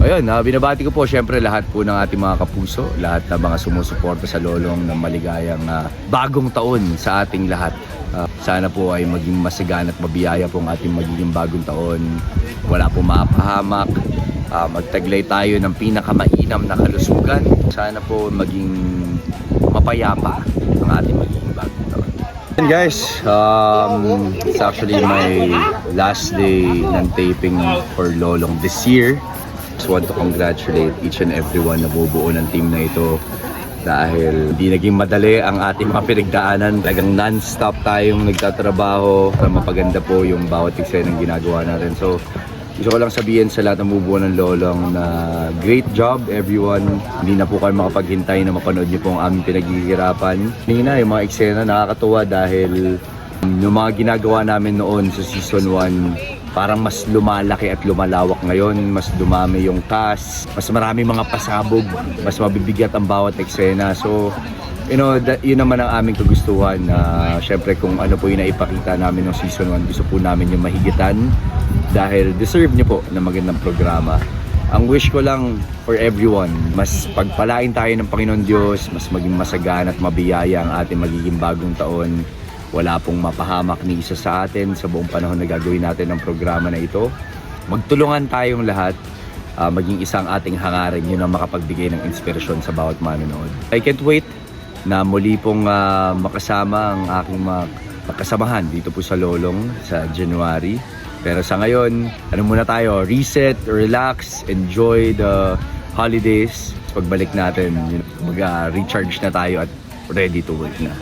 Ayun, binabati ko po syempre lahat po ng ating mga kapuso, lahat ng mga sumusuporta sa Lolong ng maligayang bagong taon sa ating lahat. Sana po ay maging masigana at mabiyaya po ang ating magiging bagong taon. Wala po mapahamak. Magtaglay tayo ng pinakamainam na kalusugan. Sana po maging mapayapa ang ating magiging bagong taon. And guys, it's actually my last day ng taping for Lolong this year. Just want to congratulate each and everyone na bubuo ng team na ito dahil hindi naging madali ang ating mga pinagdaanan. Talagang non-stop tayong nagtatrabaho para mapaganda po yung bawat eksenang ginagawa natin. So gusto ko lang sabihin sa lahat ng bubuo ng Lolong na great job everyone. Hindi na po kayo makapaghintay na mapanood niyo po ang aming pinaghihirapan. Hindi na yung mga eksena nakakatuwa dahil yung mga ginagawa namin noon sa season 1 parang mas lumalaki at lumalawak ngayon, mas dumami yung cast, mas marami mga pasabog, mas mabibigat ang bawat eksena. So, you know, yun naman ang aming kagustuhan na syempre kung ano po yung naipakita namin ng season 1, gusto po namin yung mahigitan dahil deserve nyo po na magandang programa. Ang wish ko lang for everyone, mas pagpalain tayo ng Panginoon Diyos, mas maging masagana at mabiyaya ang ating magiging bagong taon. Wala pong mapahamak ni isa sa atin sa buong panahon na gagawin natin ng programa na ito. Magtulungan tayong lahat, maging isang ating hangarin, yun ang makapagbigay ng inspirasyon sa bawat manonood. I can't wait na muli pong makasama ang aking mga kasamahan dito po sa Lolong sa January. Pero sa ngayon, ano muna tayo, reset, relax, enjoy the holidays. Pagbalik natin, mag-recharge na tayo at ready to work na.